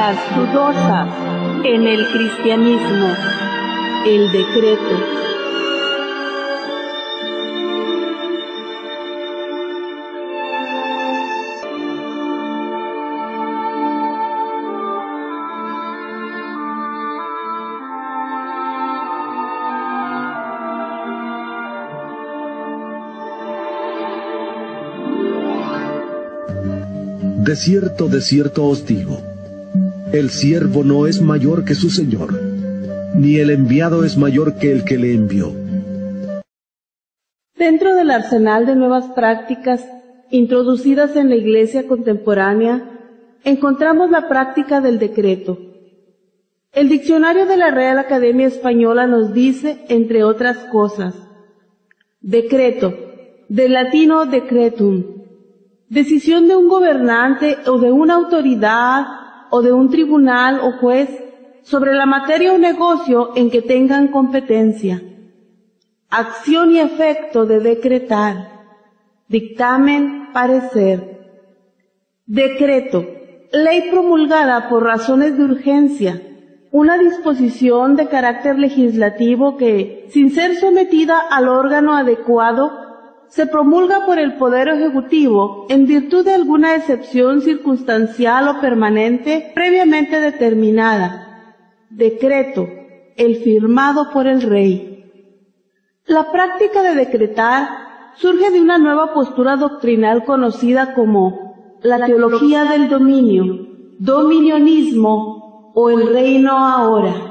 prácticas dudosas en el cristianismo, el decreto. De cierto os digo, el siervo no es mayor que su señor, ni el enviado es mayor que el que le envió. Dentro del arsenal de nuevas prácticas introducidas en la Iglesia contemporánea, encontramos la práctica del decreto. El diccionario de la Real Academia Española nos dice, entre otras cosas, decreto, del latino decretum, decisión de un gobernante o de una autoridad o de un tribunal o juez sobre la materia o negocio en que tengan competencia. Acción y efecto de decretar. Dictamen, parecer. Decreto, ley promulgada por razones de urgencia, una disposición de carácter legislativo que, sin ser sometida al órgano adecuado, se promulga por el Poder Ejecutivo en virtud de alguna excepción circunstancial o permanente previamente determinada. Decreto, el firmado por el Rey. La práctica de decretar surge de una nueva postura doctrinal conocida como la teología del dominio, dominionismo o el reino ahora,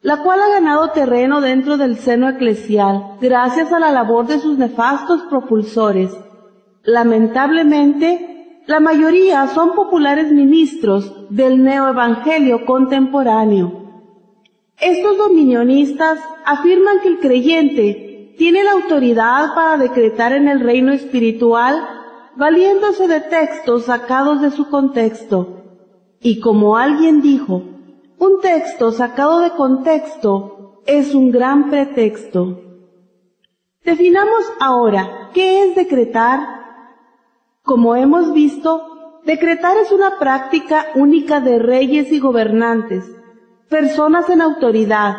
la cual ha ganado terreno dentro del seno eclesial gracias a la labor de sus nefastos propulsores. Lamentablemente, la mayoría son populares ministros del neoevangelio contemporáneo. Estos dominionistas afirman que el creyente tiene la autoridad para decretar en el reino espiritual valiéndose de textos sacados de su contexto. Y como alguien dijo, un texto sacado de contexto es un gran pretexto. Definamos ahora qué es decretar. Como hemos visto, decretar es una práctica única de reyes y gobernantes, personas en autoridad,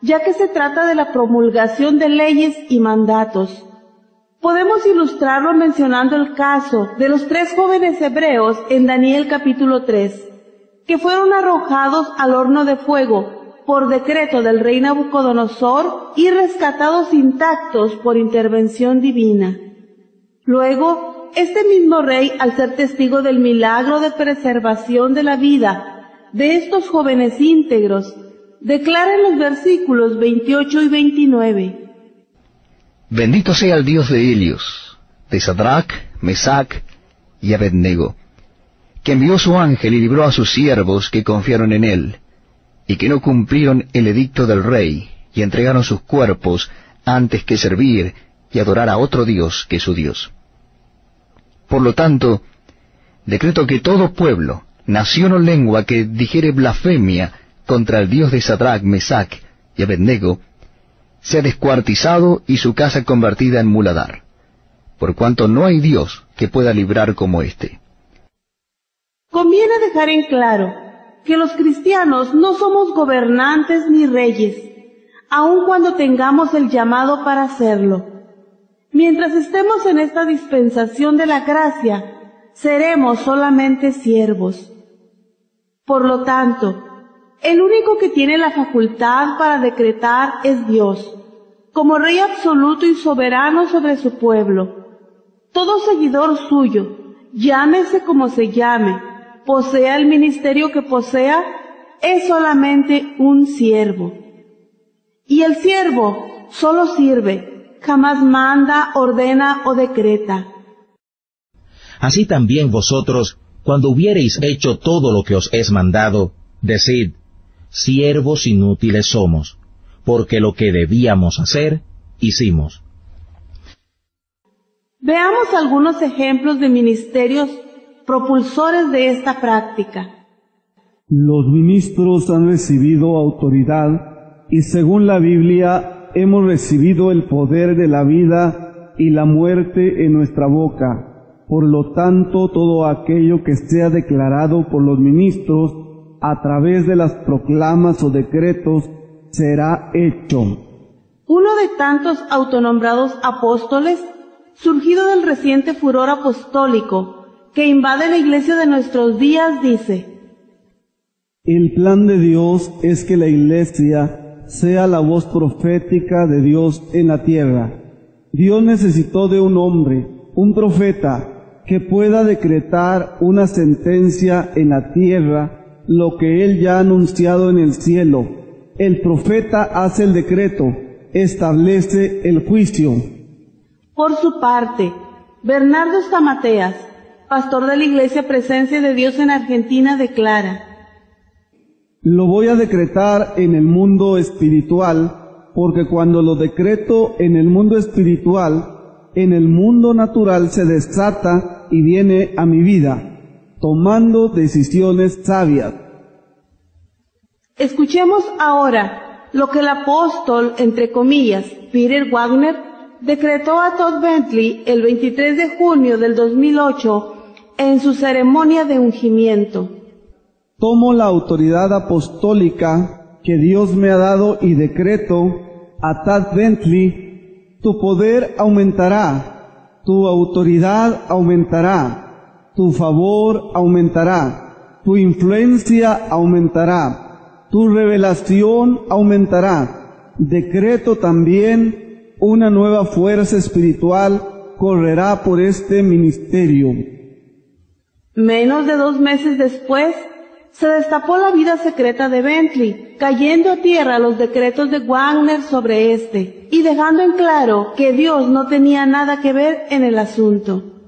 ya que se trata de la promulgación de leyes y mandatos. Podemos ilustrarlo mencionando el caso de los 3 jóvenes hebreos en Daniel capítulo 3, que fueron arrojados al horno de fuego por decreto del rey Nabucodonosor y rescatados intactos por intervención divina. Luego, este mismo rey, al ser testigo del milagro de preservación de la vida de estos jóvenes íntegros, declara en los versículos 28 y 29: Bendito sea el Dios de Helios, de Sadrach, Mesach y Abednego, que envió su ángel y libró a sus siervos que confiaron en él, y que no cumplieron el edicto del rey, y entregaron sus cuerpos antes que servir y adorar a otro Dios que su Dios. Por lo tanto, decreto que todo pueblo, nación o lengua que dijere blasfemia contra el Dios de Sadrach, Mesach y Abednego, sea descuartizado y su casa convertida en muladar, por cuanto no hay Dios que pueda librar como éste. Conviene dejar en claro que los cristianos no somos gobernantes ni reyes, aun cuando tengamos el llamado para hacerlo. Mientras estemos en esta dispensación de la gracia, seremos solamente siervos. Por lo tanto, el único que tiene la facultad para decretar es Dios, como Rey absoluto y soberano sobre su pueblo. Todo seguidor suyo, llámese como se llame, posea el ministerio que posea, es solamente un siervo. Y el siervo solo sirve, jamás manda, ordena o decreta. Así también vosotros, cuando hubiereis hecho todo lo que os es mandado, decid: siervos inútiles somos, porque lo que debíamos hacer, hicimos. Veamos algunos ejemplos de ministerios propulsores de esta práctica. Los ministros han recibido autoridad y según la Biblia hemos recibido el poder de la vida y la muerte en nuestra boca. Por lo tanto, todo aquello que sea declarado por los ministros a través de las proclamas o decretos, será hecho. Uno de tantos autonombrados apóstoles, surgido del reciente furor apostólico que invade la iglesia de nuestros días, dice: El plan de Dios es que la iglesia sea la voz profética de Dios en la tierra. Dios necesitó de un hombre, un profeta, que pueda decretar una sentencia en la tierra, lo que Él ya ha anunciado en el cielo. El profeta hace el decreto, establece el juicio. Por su parte, Bernardo Stamateas, pastor de la Iglesia Presencia de Dios en Argentina, declara: Lo voy a decretar en el mundo espiritual, porque cuando lo decreto en el mundo espiritual, en el mundo natural se desata y viene a mi vida, tomando decisiones sabias. Escuchemos ahora lo que el apóstol, entre comillas, Peter Wagner, decretó a Todd Bentley el 23 de junio del 2008 en su ceremonia de ungimiento. Tomo la autoridad apostólica que Dios me ha dado y decreto a Todd Bentley: tu poder aumentará, tu autoridad aumentará, tu favor aumentará, tu influencia aumentará, tu revelación aumentará. Decreto también una nueva fuerza espiritual correrá por este ministerio. Menos de 2 meses después, se destapó la vida secreta de Bentley, cayendo a tierra los decretos de Wagner sobre este, y dejando en claro que Dios no tenía nada que ver en el asunto.